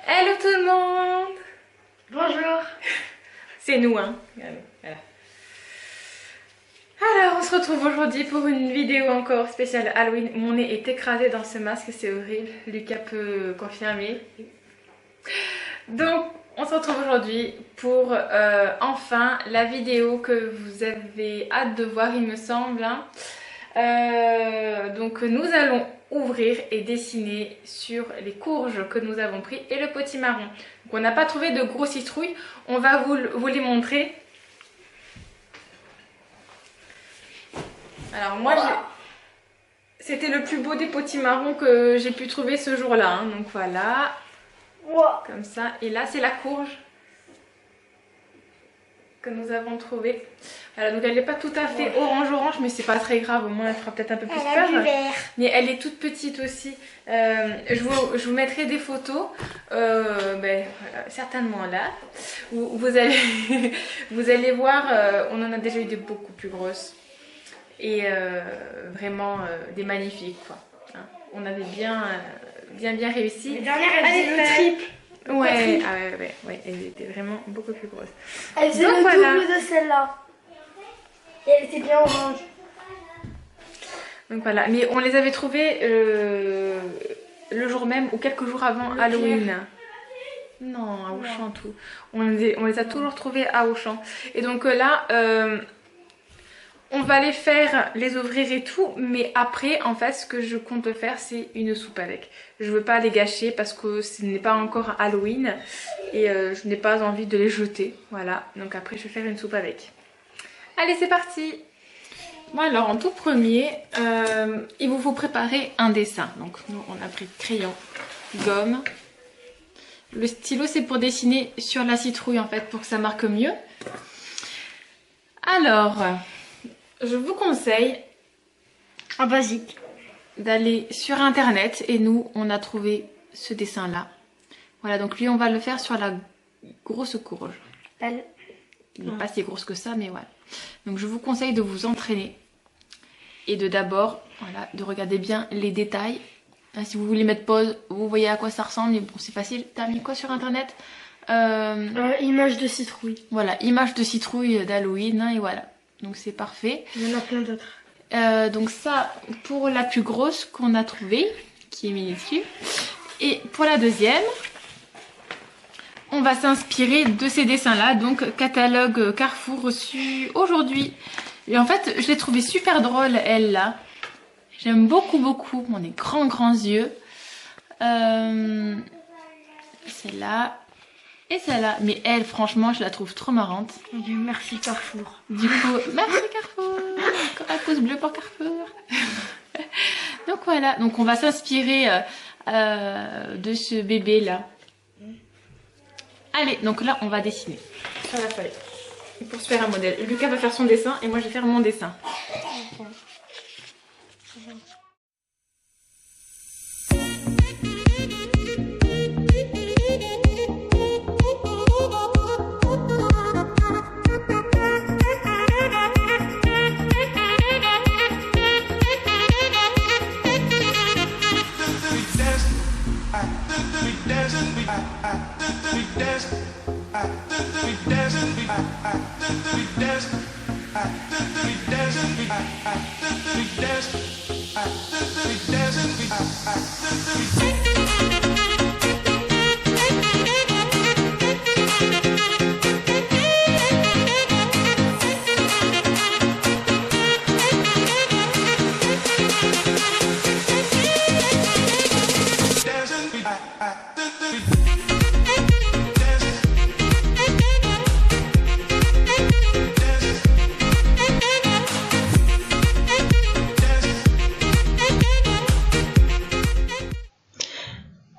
Hello tout le monde. Bonjour. C'est nous, hein. Voilà. Alors, on se retrouve aujourd'hui pour une vidéo encore spéciale Halloween. Mon nez est écrasé dans ce masque, c'est horrible. Lucas peut confirmer. Donc, on se retrouve aujourd'hui pour enfin la vidéo que vous avez hâte de voir, il me semble. Hein. Donc, nous allons ouvrir et dessiner sur les courges que nous avons pris et le potimarron. Donc, on n'a pas trouvé de gros citrouilles, on va vous les montrer. Alors moi, c'était le plus beau des potimarrons que j'ai pu trouver ce jour-là. Hein. Donc voilà, comme ça. Et là, c'est la courge que nous avons trouvée. Voilà, donc elle n'est pas tout à fait orange, mais c'est pas très grave. Au moins, elle fera peut-être un peu plus peur. Mais elle est toute petite aussi. Je vous mettrai des photos, certainement là. Vous allez voir, on en a déjà eu de beaucoup plus grosses. Et vraiment des magnifiques quoi. Hein. On avait bien réussi. Les dernières elles étaient le triple. Ouais, elle était vraiment beaucoup plus grosse. Elle faisait le double de celle-là. Et elle était bien orange. Donc voilà, mais on les avait trouvées le jour même ou quelques jours avant Halloween. Non, à Auchan tout. On les a toujours trouvées à Auchan. Et donc là, on va les ouvrir et tout, mais après, en fait, ce que je compte faire, c'est une soupe avec. Je veux pas les gâcher parce que ce n'est pas encore Halloween et je n'ai pas envie de les jeter. Voilà, donc après, je vais faire une soupe avec. Allez, c'est parti! Bon alors, en tout premier, il vous faut préparer un dessin. Donc, nous, on a pris crayon, gomme. Le stylo, c'est pour dessiner sur la citrouille, en fait, pour que ça marque mieux. Alors... je vous conseille en basique d'aller sur internet et nous on a trouvé ce dessin là. Voilà, donc lui on va le faire sur la grosse courge. Il n'est pas si grosse que ça, mais voilà. Donc je vous conseille de vous entraîner et de d'abord de regarder bien les détails. Si vous voulez mettre pause, vous voyez à quoi ça ressemble. Mais bon, c'est facile. T'as mis quoi sur internet? Image de citrouille. Voilà, image de citrouille d'Halloween, hein, et voilà. Donc c'est parfait. Il y en a plein d'autres. Donc ça pour la plus grosse qu'on a trouvée, qui est minuscule. Et pour la deuxième, on va s'inspirer de ces dessins-là. Donc catalogue Carrefour reçu aujourd'hui. Et en fait, je l'ai trouvée super drôle, elle là. J'aime beaucoup. On est grands yeux. Celle-là. Et celle-là, mais elle, franchement, je la trouve trop marrante. Merci Carrefour. Du coup, merci Carrefour. Encore un pouce bleu pour Carrefour. Donc voilà, donc on va s'inspirer de ce bébé-là. Allez, donc là, on va dessiner sur la feuille. Pour se faire un modèle. Lucas va faire son dessin et moi, je vais faire mon dessin.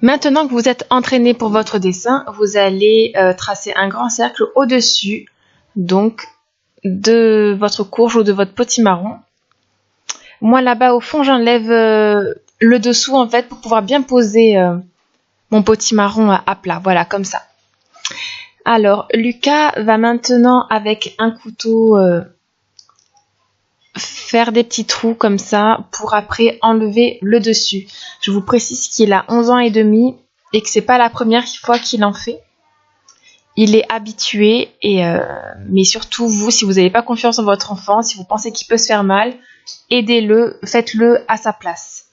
Maintenant que vous êtes entraîné pour votre dessin, vous allez tracer un grand cercle au-dessus donc de votre courge ou de votre potimarron. Moi là-bas au fond, j'enlève le dessous en fait pour pouvoir bien poser mon potimarron à plat. Voilà, comme ça. Alors, Lucas va maintenant avec un couteau faire des petits trous comme ça pour après enlever le dessus. Je vous précise qu'il a 11 ans et demi et que c'est pas la première fois qu'il en fait. Il est habitué mais surtout vous, si vous n'avez pas confiance en votre enfant, si vous pensez qu'il peut se faire mal, aidez-le, faites-le à sa place.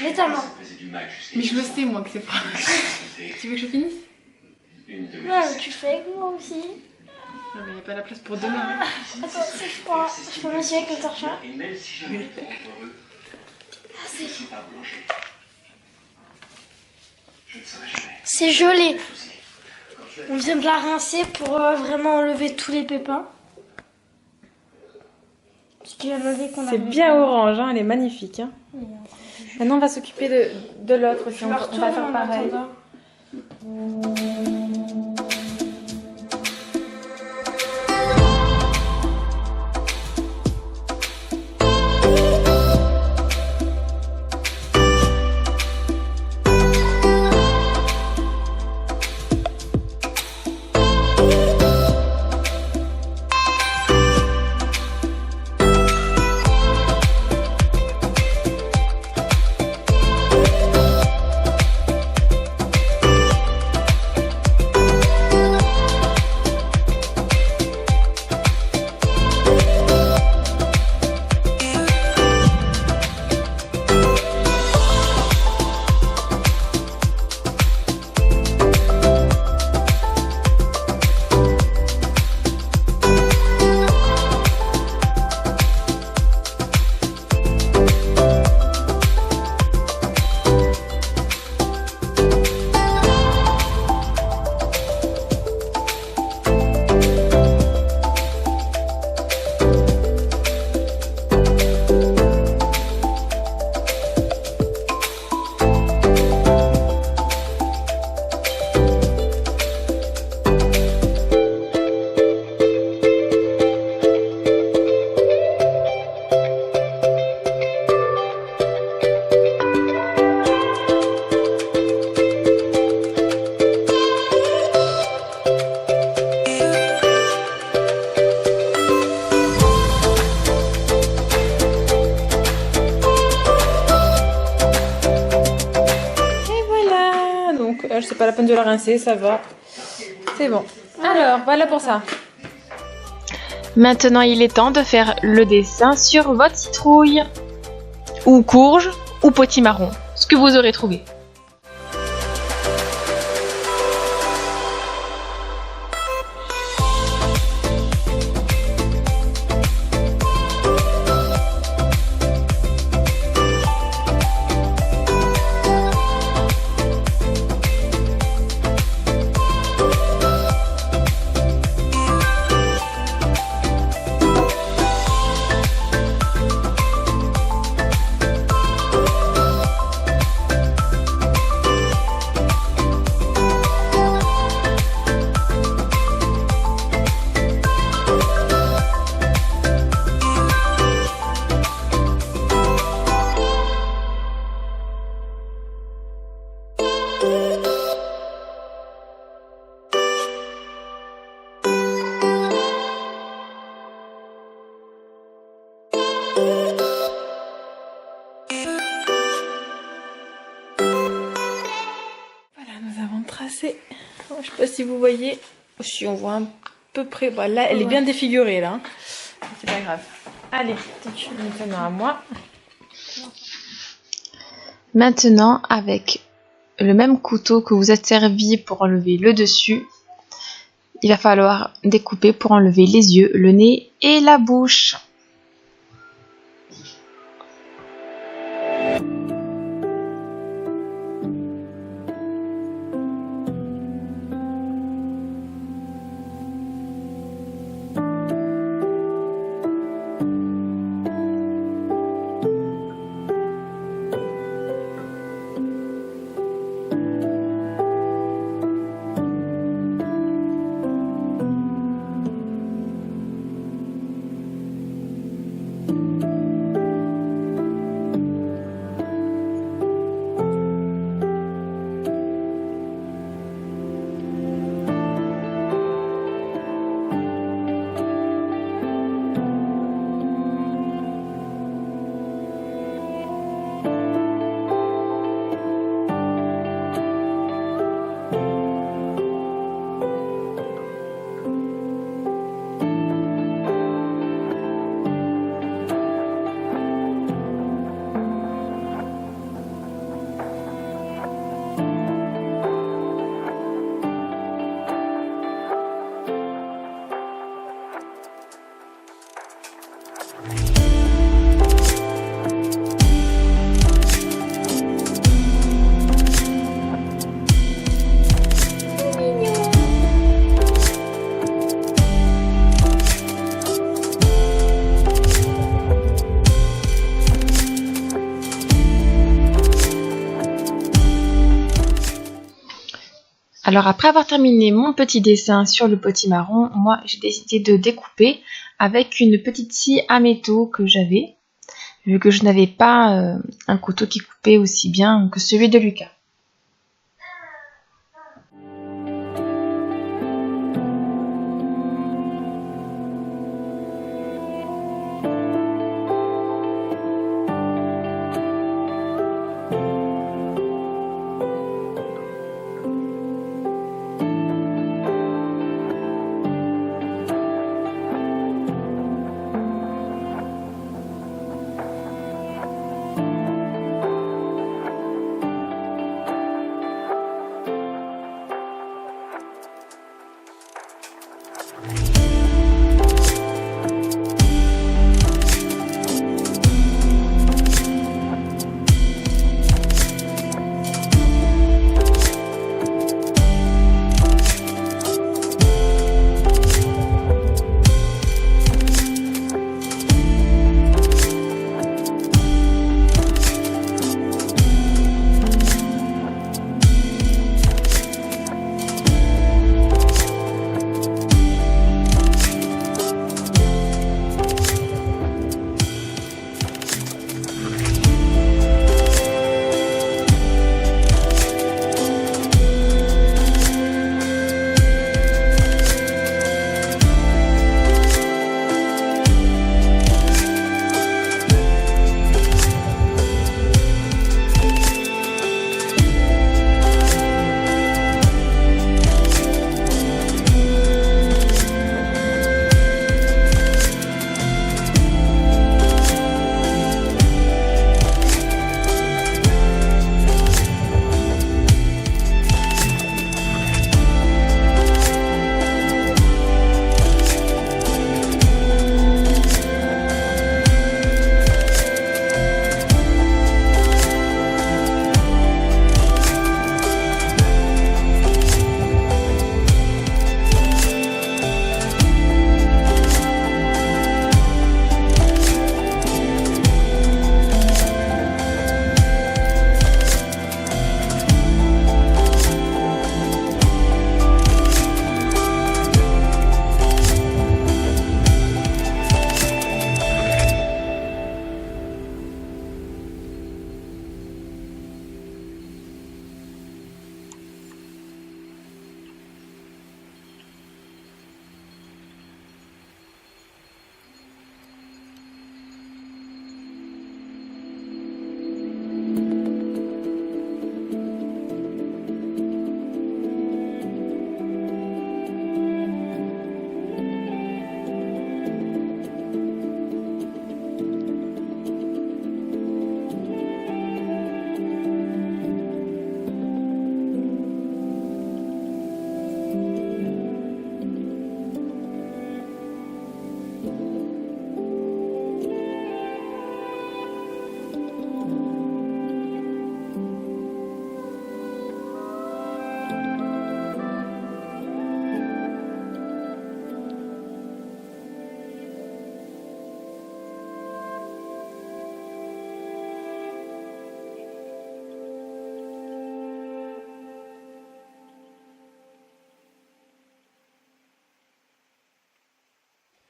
Mets ta main. Mais je le sais moi que c'est pas. Tu veux que je finisse? Ouais, mais tu fais avec moi aussi. Non mais il n'y a pas la place pour demain. Attends, c'est froid. Je peux m'essuyer avec le torchon. C'est gelé. On vient de la rincer pour vraiment enlever tous les pépins. Parce qu'il y en avait qu'on a. C'est bien orange, hein, elle est magnifique. Hein. Maintenant on va s'occuper de l'autre aussi, on va faire pareil. C'est pas la peine de la rincer, ça va. C'est bon. Alors, voilà pour ça. Maintenant, il est temps de faire le dessin sur votre citrouille. Ou courge, ou potimarron. Ce que vous aurez trouvé. si vous voyez, si on voit un peu près, bah, là elle est bien défigurée là, hein. C'est pas grave. Allez, maintenant à moi. Maintenant, avec le même couteau que vous êtes servi pour enlever le dessus, il va falloir découper pour enlever les yeux, le nez et la bouche. Alors après avoir terminé mon petit dessin sur le potimarron, moi j'ai décidé de découper avec une petite scie à métaux que j'avais, vu que je n'avais pas un couteau qui coupait aussi bien que celui de Lucas.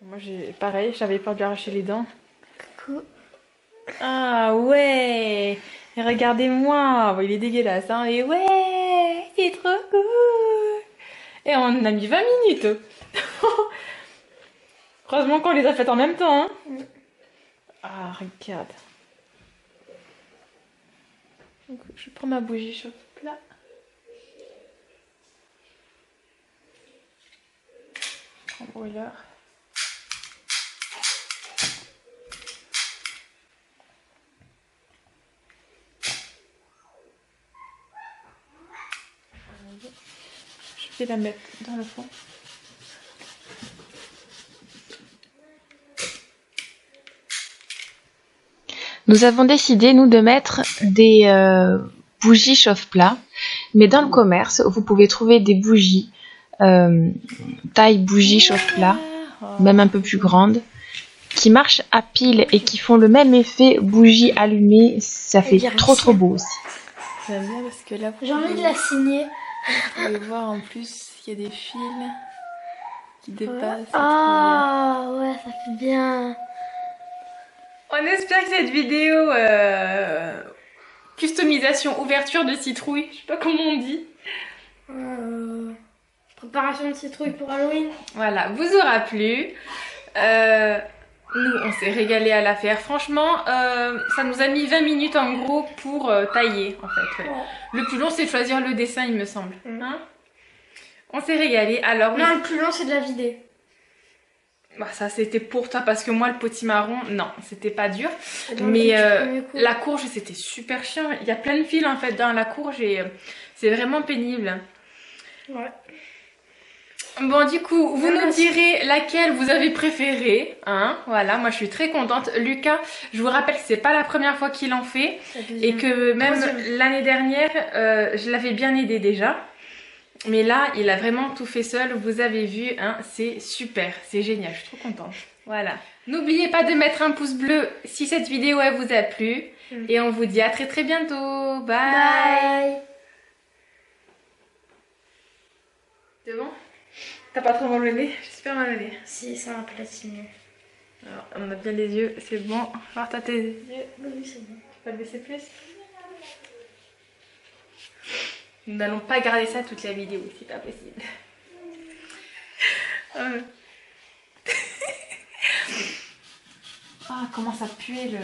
Moi, pareil, j'avais peur de lui arracher les dents. Coucou. Ah ouais. Et regardez-moi, bon, il est dégueulasse, hein. Et ouais, c'est trop cool. Et on a mis 20 minutes. Heureusement qu'on les a faites en même temps, hein. Ah, regarde. Donc, je prends ma bougie chauffe plat. Je prends le brûleur. Je vais la mettre dans le fond. Nous avons décidé, nous, de mettre des bougies chauffe-plat. Mais dans le commerce, vous pouvez trouver des bougies, taille bougie chauffe-plat, même un peu plus grandes, qui marchent à pile et qui font le même effet bougie allumée. Ça fait trop beau aussi. J'aime bien parce que là, J'ai envie de la signer. vous pouvez voir en plus, il y a des fils qui dépassent. Ah ouais, ça fait bien. On espère que cette vidéo customisation, ouverture de citrouille, je sais pas comment on dit. Préparation de citrouille pour Halloween. Voilà, vous aura plu. Nous, on s'est régalé à la faire. Franchement, ça nous a mis 20 minutes en gros pour tailler en fait. Ouais. Ouais. Le plus long, c'est de choisir le dessin, il me semble. Hein, on s'est régalé. Alors, Non, le plus long, c'est de la vider. bah, ça c'était pour toi parce que moi le potimarron, non, c'était pas dur. Dans Mais le premier coup. la courge, c'était super chiant. Il y a plein de fils en fait dans la courge et c'est vraiment pénible. Ouais. Bon, du coup, vous nous direz laquelle vous avez préférée, hein, voilà, moi je suis très contente. Lucas, je vous rappelle que c'est pas la première fois qu'il en fait et que même l'année dernière, je l'avais bien aidé déjà. Mais là, il a vraiment tout fait seul, vous avez vu, hein, c'est super, c'est génial, je suis trop contente. Voilà. N'oubliez pas de mettre un pouce bleu si cette vidéo elle vous a plu et on vous dit à très bientôt. Bye. Bye. C'est bon? T'as pas trop mal au nez? J'ai super mal au nez. Si, ça m'a platiné. Alors, on a bien les yeux, c'est bon. Alors, t'as tes yeux. Oui, c'est bon. Tu peux le baisser plus? Nous n'allons pas garder ça toute la vidéo, c'est pas possible. Ah, comment ça pue le...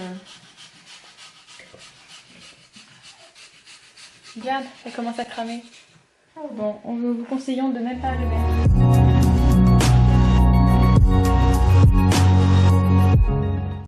Regarde, ça commence à cramer. Bon, nous vous conseillons de même pas le mettre.